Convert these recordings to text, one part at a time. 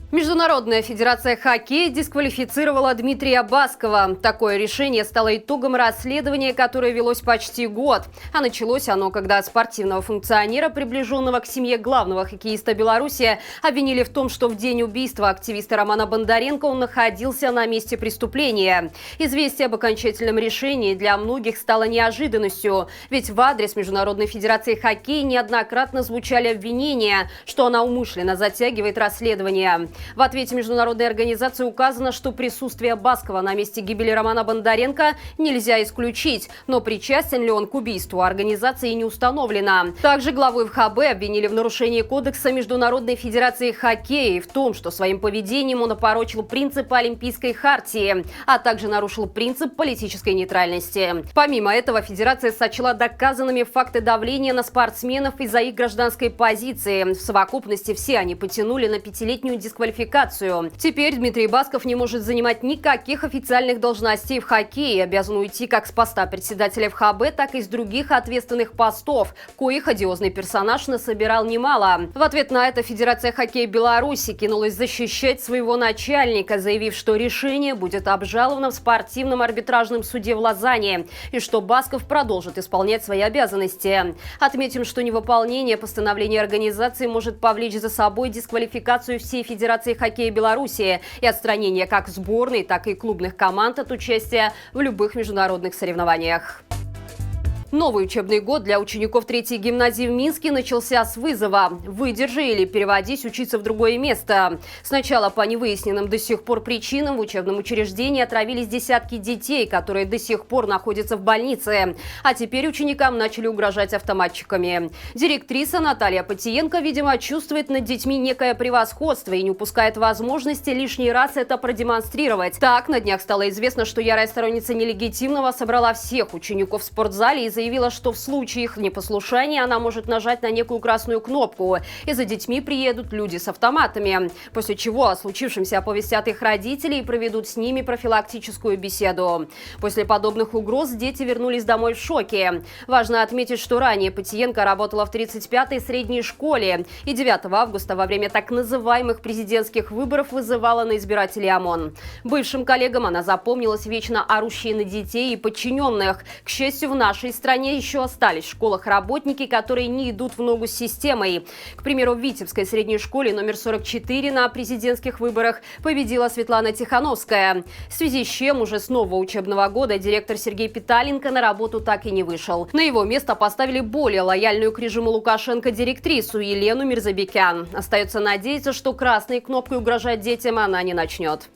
Международная федерация хоккея дисквалифицировала Дмитрия Баскова. Такое решение стало итогом расследования, которое велось почти год. А началось оно, когда спортивного функционера, приближенного к семье главного хоккеиста Беларуси, обвинили в том, что в день убийства активиста Романа Бондаренко он находился на месте преступления. Известие об окончательном решении для многих стало неожиданностью. Ведь в адрес Международной федерации хоккея неоднократно звучали обвинения, что она умышленно затягивает расследование. В ответе международной организации указано, что присутствие Баскова на месте гибели Романа Бондаренко нельзя исключить, но причастен ли он к убийству организации не установлено. Также главу ФХБ обвинили в нарушении Кодекса Международной федерации хоккея и в том, что своим поведением он опорочил принципы Олимпийской хартии, а также нарушил принцип политической нейтральности. Помимо этого, федерация сочла доказанными факты давления на спортсменов из-за их гражданской позиции. В совокупности все они потянули на 5-летнюю дисквалификацию. Теперь Дмитрий Басков не может занимать никаких официальных должностей в хоккее и обязан уйти как с поста председателя ФХБ, так и с других ответственных постов, коих одиозный персонаж насобирал немало. В ответ на это Федерация хоккея Беларуси кинулась защищать своего начальника, заявив, что решение будет обжаловано в спортивном арбитражном суде в Лозанне и что Басков продолжит исполнять свои обязанности. Отметим, что невыполнение постановления организации может повлечь за собой дисквалификацию всей Федерации хоккея Беларуси и отстранение как сборной, так и клубных команд от участия в любых международных соревнованиях. Новый учебный год для учеников 3-й гимназии в Минске начался с вызова «Выдержи или переводись учиться в другое место». Сначала по невыясненным до сих пор причинам в учебном учреждении отравились десятки детей, которые до сих пор находятся в больнице. А теперь ученикам начали угрожать автоматчиками. Директриса Наталья Потиенко, видимо, чувствует над детьми некое превосходство и не упускает возможности лишний раз это продемонстрировать. Так, на днях стало известно, что ярая сторонница нелегитимного собрала всех учеников в спортзале и заявила, что в случае их непослушания она может нажать на некую красную кнопку, и за детьми приедут люди с автоматами. После чего о случившемся оповестят их родителей и проведут с ними профилактическую беседу. После подобных угроз дети вернулись домой в шоке. Важно отметить, что ранее Потиенко работала в 35-й средней школе и 9 августа во время так называемых президентских выборов вызывала на избирателей ОМОН. Бывшим коллегам она запомнилась вечно орущей на детей и подчиненных. К счастью, в нашей стране еще остались в школах работники, которые не идут в ногу с системой. К примеру, в Витебской средней школе номер 44 на президентских выборах победила Светлана Тихановская. В связи с чем уже с нового учебного года директор Сергей Питаленко на работу так и не вышел. На его место поставили более лояльную к режиму Лукашенко директрису Елену Мирзабекян. Остается надеяться, что красной кнопкой угрожать детям она не начнет.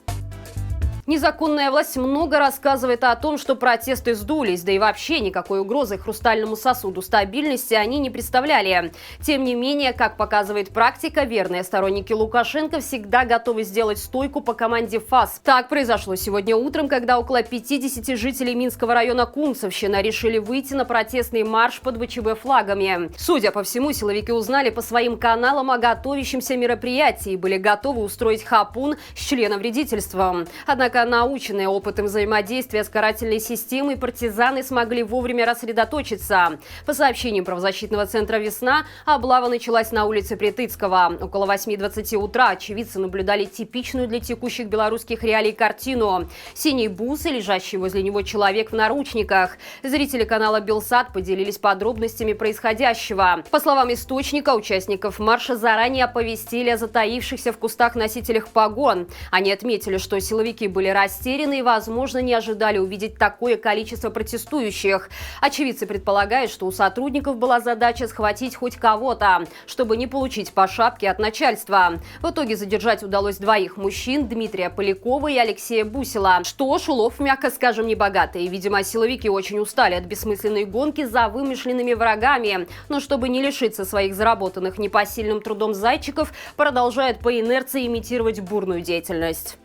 Незаконная власть много рассказывает о том, что протесты сдулись, да и вообще никакой угрозы хрустальному сосуду стабильности они не представляли. Тем не менее, как показывает практика, верные сторонники Лукашенко всегда готовы сделать стойку по команде ФАС. Так произошло сегодня утром, когда около 50 жителей Минского района Кунцевщина решили выйти на протестный марш под ВЧБ флагами. Судя по всему, силовики узнали по своим каналам о готовящемся мероприятии и были готовы устроить хапун с членовредительством. Однако наученные опытом взаимодействия с карательной системой партизаны смогли вовремя рассредоточиться. По сообщениям правозащитного центра «Весна», облава началась на улице Притыцкого. Около 8:20 утра очевидцы наблюдали типичную для текущих белорусских реалий картину. Синий бус и лежащий возле него человек в наручниках. Зрители канала «Белсат» поделились подробностями происходящего. По словам источника, участников марша заранее оповестили о затаившихся в кустах носителях погон. Они отметили, что силовики были растеряны и, возможно, не ожидали увидеть такое количество протестующих. Очевидцы предполагают, что у сотрудников была задача схватить хоть кого-то, чтобы не получить по шапке от начальства. В итоге задержать удалось двоих мужчин – Дмитрия Полякова и Алексея Бусила. Что ж, улов, мягко скажем, небогатый. Видимо, силовики очень устали от бессмысленной гонки за вымышленными врагами. Но чтобы не лишиться своих заработанных непосильным трудом зайчиков, продолжают по инерции имитировать бурную деятельность.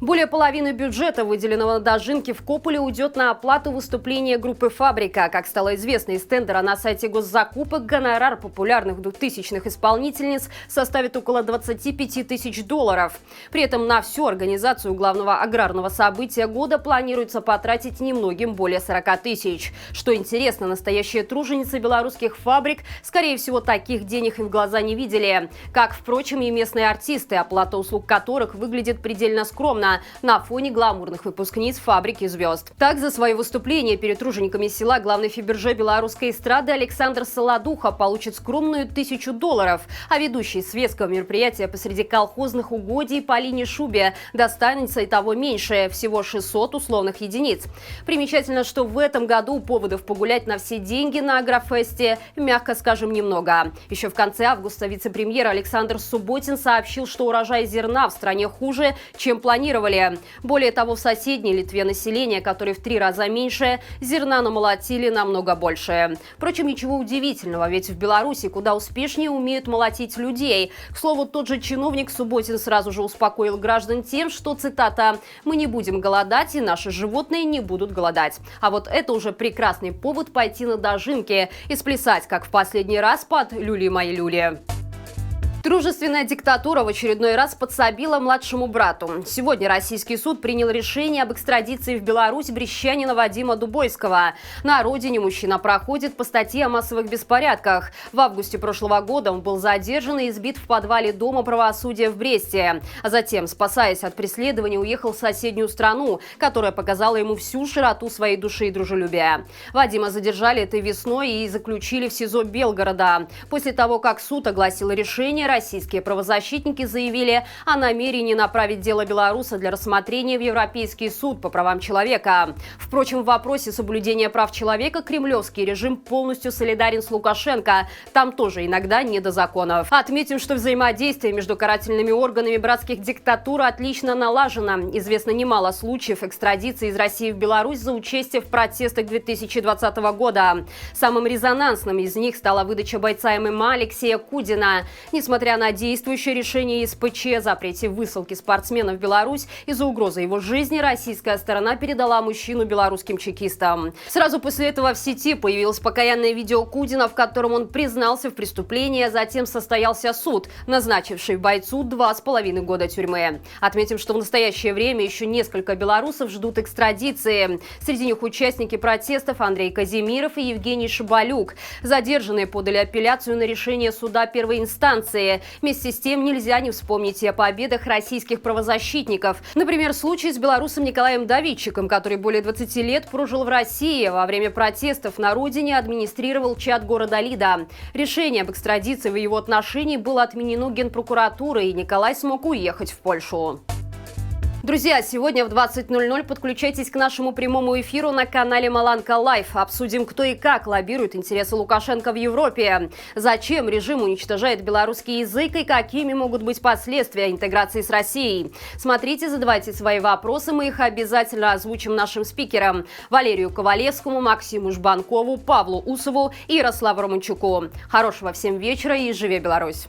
Более половины бюджета, выделенного на дожинки в Кополе, уйдет на оплату выступления группы «Фабрика». Как стало известно из тендера на сайте госзакупок, гонорар популярных 2000-х исполнительниц составит около 25 тысяч долларов. При этом на всю организацию главного аграрного события года планируется потратить немногим более 40 тысяч. Что интересно, настоящие труженицы белорусских фабрик, скорее всего, таких денег им в глаза не видели. Как, впрочем, и местные артисты, оплата услуг которых выглядит предельно скромно на фоне гламурных выпускниц «Фабрики звезд». Так, за свое выступление перед тружениками села главный фиберже белорусской эстрады Александр Солодуха получит скромную $1000, а ведущий светского мероприятия посреди колхозных угодий Полине Шубе достанется и того меньше – всего 600 условных единиц. Примечательно, что в этом году поводов погулять на все деньги на агрофесте, мягко скажем, немного. Еще в конце августа вице-премьер Александр Субботин сообщил, что урожай зерна в стране хуже, чем планировали. Более того, в соседней Литве население, которое в 3 раза меньше, зерна намолотили намного больше. Впрочем, ничего удивительного, ведь в Беларуси куда успешнее умеют молотить людей. К слову, тот же чиновник Субботин сразу же успокоил граждан тем, что, цитата, «мы не будем голодать, и наши животные не будут голодать». А вот это уже прекрасный повод пойти на дожинки и сплясать, как в последний раз, под «Люли мои люли». Дружественная диктатура в очередной раз подсобила младшему брату. Сегодня российский суд принял решение об экстрадиции в Беларусь брестчанина Вадима Дубойского. На родине мужчина проходит по статье о массовых беспорядках. В августе прошлого года он был задержан и избит в подвале Дома правосудия в Бресте. А затем, спасаясь от преследования, уехал в соседнюю страну, которая показала ему всю широту своей души и дружелюбия. Вадима задержали этой весной и заключили в СИЗО Белгорода. После того, как суд огласил решение, российские правозащитники заявили о намерении направить дело белоруса для рассмотрения в Европейский суд по правам человека. Впрочем, в вопросе соблюдения прав человека кремлевский режим полностью солидарен с Лукашенко. Там тоже иногда не до законов. Отметим, что взаимодействие между карательными органами братских диктатур отлично налажено. Известно немало случаев экстрадиции из России в Беларусь за участие в протестах 2020 года. Самым резонансным из них стала выдача бойца ММА Алексея Кудина. Несмотря на действующее решение СПЧ о запрете высылки спортсмена в Беларусь из-за угрозы его жизни, российская сторона передала мужчину белорусским чекистам. Сразу после этого в сети появилось покаянное видео Кудина, в котором он признался в преступлении, а затем состоялся суд, назначивший бойцу 2,5 года тюрьмы. Отметим, что в настоящее время еще несколько белорусов ждут экстрадиции. Среди них участники протестов Андрей Казимиров и Евгений Шабалюк. Задержанные подали апелляцию на решение суда первой инстанции. Вместе с тем нельзя не вспомнить и о победах российских правозащитников. Например, случай с белорусом Николаем Давидчиком, который более 20 лет прожил в России. Во время протестов на родине администрировал чат города Лида. Решение об экстрадиции в его отношении было отменено Генпрокуратурой, и Николай смог уехать в Польшу. Друзья, сегодня в 20:00 подключайтесь к нашему прямому эфиру на канале Маланка Лайв. Обсудим, кто и как лоббирует интересы Лукашенко в Европе. Зачем режим уничтожает белорусский язык и какими могут быть последствия интеграции с Россией. Смотрите, задавайте свои вопросы, мы их обязательно озвучим нашим спикерам. Валерию Ковалевскому, Максиму Жбанкову, Павлу Усову и Ярославу Романчуку. Хорошего всем вечера и живи Беларусь!